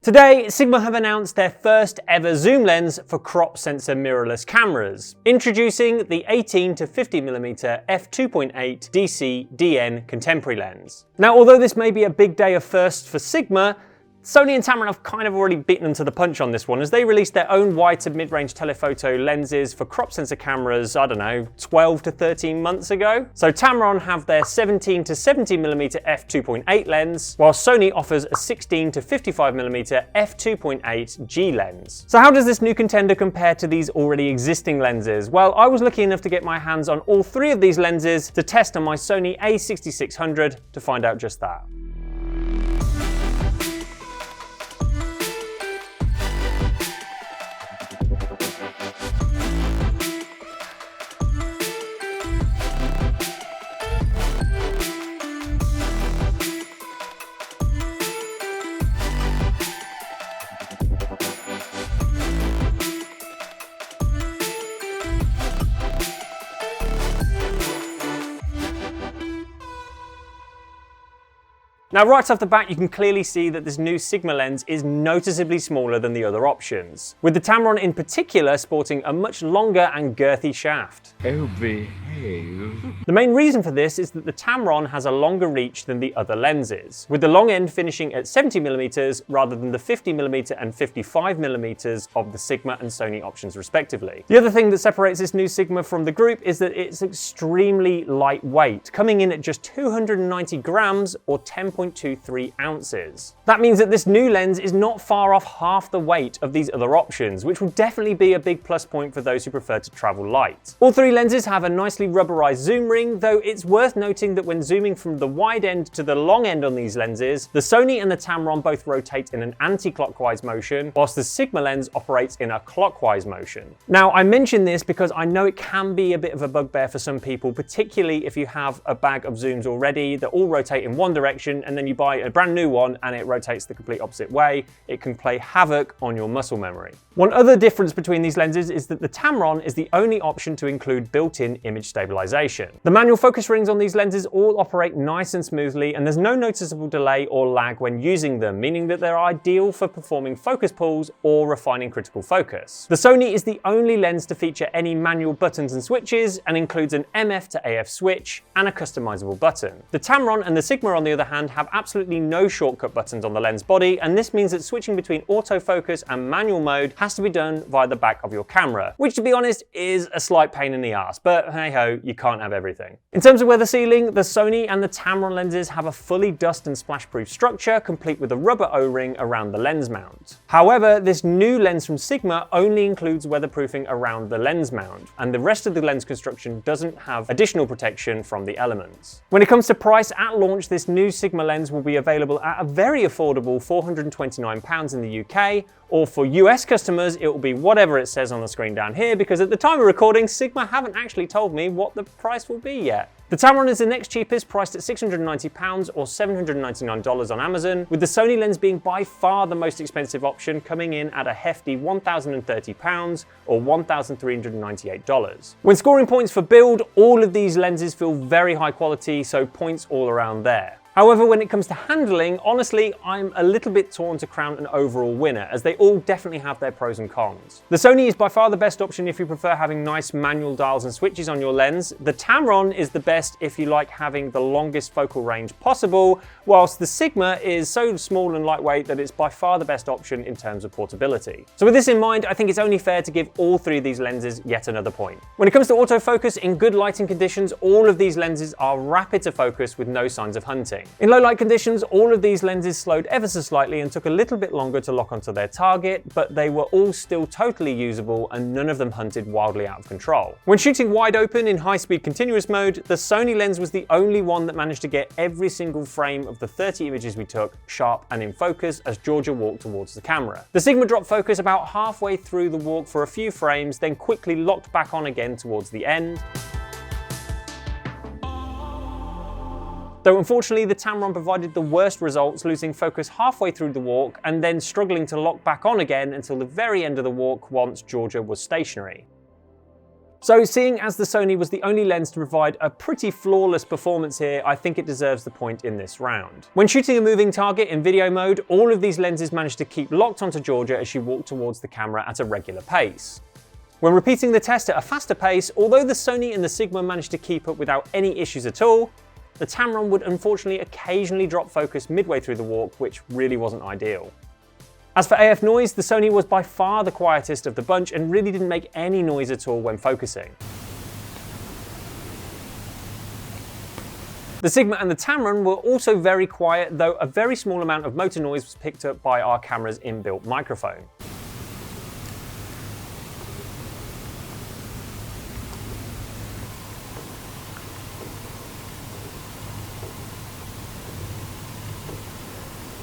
Today, Sigma have announced their first ever zoom lens for crop sensor mirrorless cameras, introducing the 18-50mm f2.8 DC-DN contemporary lens. Now, although this may be a big day of firsts for Sigma, Sony and Tamron have kind of already beaten them to the punch on this one, as they released their own wide to mid-range telephoto lenses for crop sensor cameras, I don't know, 12 to 13 months ago. So Tamron have their 17-70mm f2.8 lens, while Sony offers a 16-55mm f2.8 G lens. So how does this new contender compare to these already existing lenses? Well, I was lucky enough to get my hands on all three of these lenses to test on my Sony a6600 to find out just that. Now, right off the bat, you can clearly see that this new Sigma lens is noticeably smaller than the other options, with the Tamron in particular sporting a much longer and girthy shaft. Oh, behave. The main reason for this is that the Tamron has a longer reach than the other lenses, with the long end finishing at 70mm rather than the 50mm and 55mm of the Sigma and Sony options respectively. The other thing that separates this new Sigma from the group is that it's extremely lightweight, coming in at just 290 grams or 10.23 ounces. That means that this new lens is not far off half the weight of these other options, which will definitely be a big plus point for those who prefer to travel light. All three lenses have a nicely rubberized zoom ring, though it's worth noting that when zooming from the wide end to the long end on these lenses, the Sony and the Tamron both rotate in an anti-clockwise motion, whilst the Sigma lens operates in a clockwise motion. Now, I mention this because I know it can be a bit of a bugbear for some people, particularly if you have a bag of zooms already that all rotate in one direction, and then you buy a brand new one and it rotates the complete opposite way. It can play havoc on your muscle memory. One other difference between these lenses is that the Tamron is the only option to include built-in image stabilisation. The manual focus rings on these lenses all operate nice and smoothly, and there's no noticeable delay or lag when using them, meaning that they're ideal for performing focus pulls or refining critical focus. The Sony is the only lens to feature any manual buttons and switches, and includes an MF to AF switch and a customizable button. The Tamron and the Sigma, on the other hand, have absolutely no shortcut buttons on the lens body, and this means that switching between autofocus and manual mode has to be done via the back of your camera, which, to be honest, is a slight pain in the ass, but hey ho, you can't have everything. In terms of weather sealing, the Sony and the Tamron lenses have a fully dust and splash proof structure, complete with a rubber O-ring around the lens mount. However, this new lens from Sigma only includes weatherproofing around the lens mount, and the rest of the lens construction doesn't have additional protection from the elements. When it comes to price, at launch, this new Sigma lens will be available at a very affordable £429 in the UK, or for US customers, it will be whatever it says on the screen down here, because at the time of recording, Sigma haven't actually told me what the price will be yet. The Tamron is the next cheapest, priced at £690 or $799 on Amazon, with the Sony lens being by far the most expensive option, coming in at a hefty £1,030 or $1,398. When scoring points for build, all of these lenses feel very high quality, so points all around there. However, when it comes to handling, honestly, I'm a little bit torn to crown an overall winner, as they all definitely have their pros and cons. The Sony is by far the best option if you prefer having nice manual dials and switches on your lens. The Tamron is the best if you like having the longest focal range possible, whilst the Sigma is so small and lightweight that it's by far the best option in terms of portability. So with this in mind, I think it's only fair to give all three of these lenses yet another point. When it comes to autofocus, in good lighting conditions, all of these lenses are rapid to focus with no signs of hunting. In low light conditions, all of these lenses slowed ever so slightly and took a little bit longer to lock onto their target, but they were all still totally usable and none of them hunted wildly out of control. When shooting wide open in high-speed continuous mode, the Sony lens was the only one that managed to get every single frame of the 30 images we took sharp and in focus as Georgia walked towards the camera. The Sigma dropped focus about halfway through the walk for a few frames, then quickly locked back on again towards the end. Though unfortunately the Tamron provided the worst results, losing focus halfway through the walk and then struggling to lock back on again until the very end of the walk once Georgia was stationary. So seeing as the Sony was the only lens to provide a pretty flawless performance here, I think it deserves the point in this round. When shooting a moving target in video mode, all of these lenses managed to keep locked onto Georgia as she walked towards the camera at a regular pace. When repeating the test at a faster pace, although the Sony and the Sigma managed to keep up without any issues at all, the Tamron would unfortunately occasionally drop focus midway through the walk, which really wasn't ideal. As for AF noise, the Sony was by far the quietest of the bunch and really didn't make any noise at all when focusing. The Sigma and the Tamron were also very quiet, though a very small amount of motor noise was picked up by our camera's inbuilt microphone.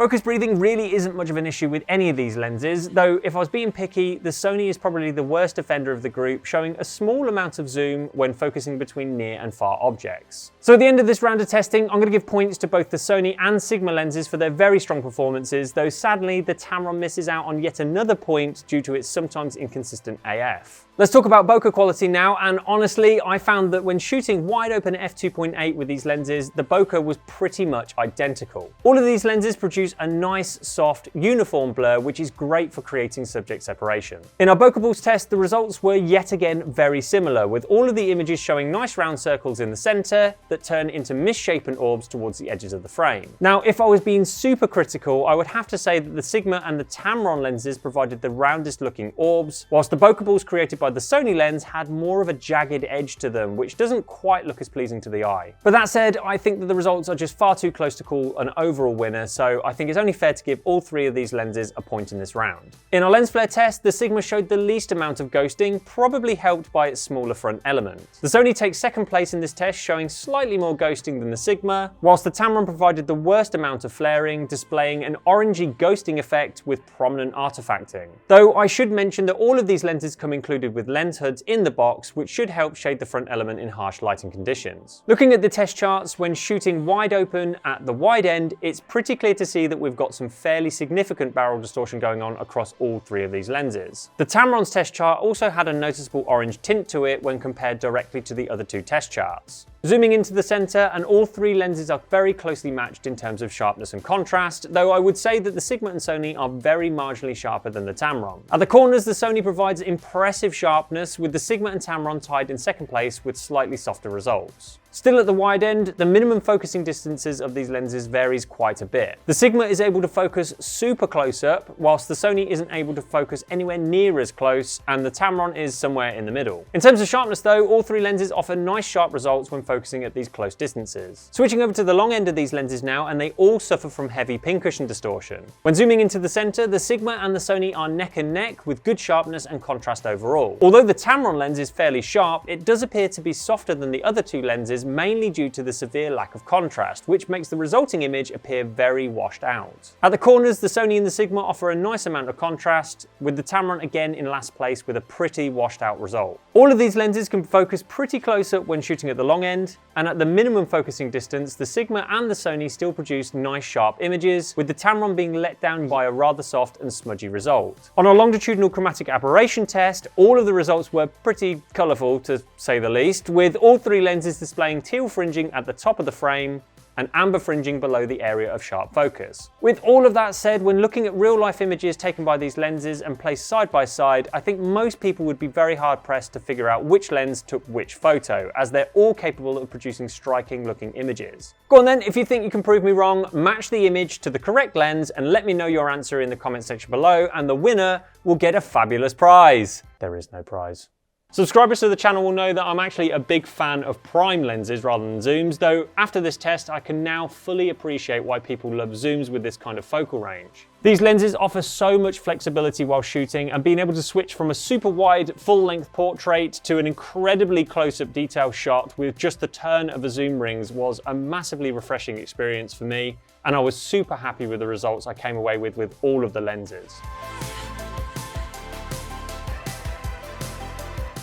Focus breathing really isn't much of an issue with any of these lenses, though if I was being picky, the Sony is probably the worst offender of the group, showing a small amount of zoom when focusing between near and far objects. So at the end of this round of testing, I'm going to give points to both the Sony and Sigma lenses for their very strong performances, though sadly the Tamron misses out on yet another point due to its sometimes inconsistent AF. Let's talk about bokeh quality now, and honestly, I found that when shooting wide open f2.8 with these lenses, the bokeh was pretty much identical. All of these lenses produce a nice, soft, uniform blur, which is great for creating subject separation. In our bokeh balls test, the results were yet again very similar, with all of the images showing nice round circles in the center that turn into misshapen orbs towards the edges of the frame. Now, if I was being super critical, I would have to say that the Sigma and the Tamron lenses provided the roundest looking orbs, whilst the bokeh balls created by the Sony lens had more of a jagged edge to them, which doesn't quite look as pleasing to the eye. But that said, I think that the results are just far too close to call an overall winner, so I think it's only fair to give all three of these lenses a point in this round. In our lens flare test, the Sigma showed the least amount of ghosting, probably helped by its smaller front element. The Sony takes second place in this test, showing slightly more ghosting than the Sigma, whilst the Tamron provided the worst amount of flaring, displaying an orangey ghosting effect with prominent artifacting. Though I should mention that all of these lenses come included with lens hoods in the box, which should help shade the front element in harsh lighting conditions. Looking at the test charts, when shooting wide open at the wide end, it's pretty clear to see that we've got some fairly significant barrel distortion going on across all three of these lenses. The Tamron's test chart also had a noticeable orange tint to it when compared directly to the other two test charts. Zooming into the center, and all three lenses are very closely matched in terms of sharpness and contrast, though I would say that the Sigma and Sony are very marginally sharper than the Tamron. At the corners, the Sony provides impressive sharpness, with the Sigma and Tamron tied in second place with slightly softer results. Still at the wide end, the minimum focusing distances of these lenses varies quite a bit. The Sigma is able to focus super close up, whilst the Sony isn't able to focus anywhere near as close, and the Tamron is somewhere in the middle. In terms of sharpness though, all three lenses offer nice sharp results when focusing at these close distances. Switching over to the long end of these lenses now, and they all suffer from heavy pincushion distortion. When zooming into the center, the Sigma and the Sony are neck and neck with good sharpness and contrast overall. Although the Tamron lens is fairly sharp, it does appear to be softer than the other two lenses, mainly due to the severe lack of contrast, which makes the resulting image appear very washed out. At the corners, the Sony and the Sigma offer a nice amount of contrast, with the Tamron again in last place with a pretty washed out result. All of these lenses can focus pretty close up when shooting at the long end, and at the minimum focusing distance, the Sigma and the Sony still produce nice sharp images, with the Tamron being let down by a rather soft and smudgy result. On our longitudinal chromatic aberration test, all of the results were pretty colourful to say the least, with all three lenses displaying teal fringing at the top of the frame and amber fringing below the area of sharp focus. With all of that said, when looking at real life images taken by these lenses and placed side by side, I think most people would be very hard pressed to figure out which lens took which photo, as they're all capable of producing striking looking images. Go on then, if you think you can prove me wrong, match the image to the correct lens and let me know your answer in the comment section below, and the winner will get a fabulous prize. There is no prize. Subscribers to the channel will know that I'm actually a big fan of prime lenses rather than zooms, though after this test I can now fully appreciate why people love zooms with this kind of focal range. These lenses offer so much flexibility while shooting, and being able to switch from a super wide full-length portrait to an incredibly close-up detail shot with just the turn of a zoom rings was a massively refreshing experience for me, and I was super happy with the results I came away with all of the lenses.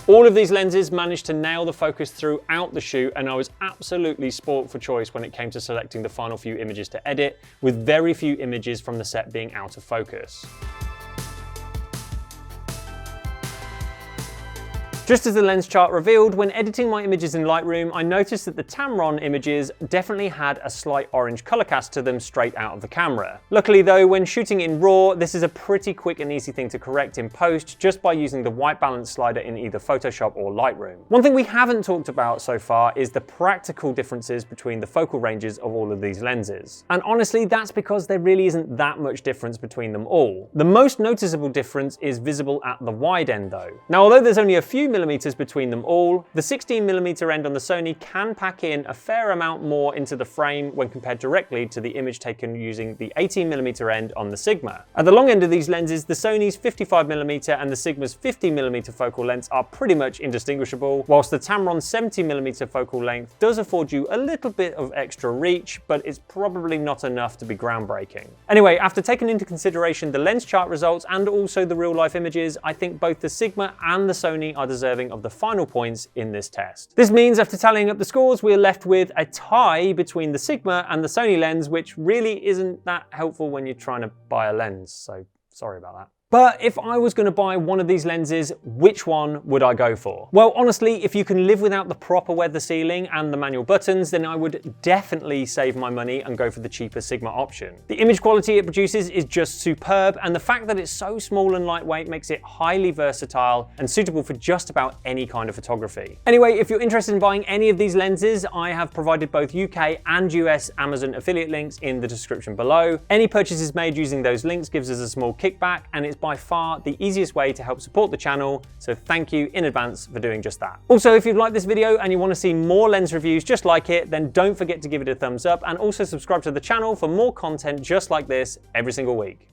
All of these lenses managed to nail the focus throughout the shoot, and I was absolutely spoilt for choice when it came to selecting the final few images to edit, with very few images from the set being out of focus. Just as the lens chart revealed, when editing my images in Lightroom, I noticed that the Tamron images definitely had a slight orange color cast to them straight out of the camera. Luckily though, when shooting in RAW, this is a pretty quick and easy thing to correct in post just by using the white balance slider in either Photoshop or Lightroom. One thing we haven't talked about so far is the practical differences between the focal ranges of all of these lenses. And honestly, that's because there really isn't that much difference between them all. The most noticeable difference is visible at the wide end though. Now, although there's only a few millimeters between them all, the 16mm end on the Sony can pack in a fair amount more into the frame when compared directly to the image taken using the 18mm end on the Sigma. At the long end of these lenses, the Sony's 55mm and the Sigma's 50mm focal lengths are pretty much indistinguishable, whilst the Tamron 70mm focal length does afford you a little bit of extra reach, but it's probably not enough to be groundbreaking. Anyway, after taking into consideration the lens chart results and also the real-life images, I think both the Sigma and the Sony are deserving of the final points in this test. This means after tallying up the scores, we're left with a tie between the Sigma and the Sony lens, which really isn't that helpful when you're trying to buy a lens, so sorry about that. But if I was going to buy one of these lenses, which one would I go for? Well, honestly, if you can live without the proper weather sealing and the manual buttons, then I would definitely save my money and go for the cheaper Sigma option. The image quality it produces is just superb, and the fact that it's so small and lightweight makes it highly versatile and suitable for just about any kind of photography. Anyway, if you're interested in buying any of these lenses, I have provided both UK and US Amazon affiliate links in the description below. Any purchases made using those links gives us a small kickback, and it's by far the easiest way to help support the channel, so thank you in advance for doing just that. Also, if you've liked this video and you want to see more lens reviews just like it, then don't forget to give it a thumbs up and also subscribe to the channel for more content just like this every single week.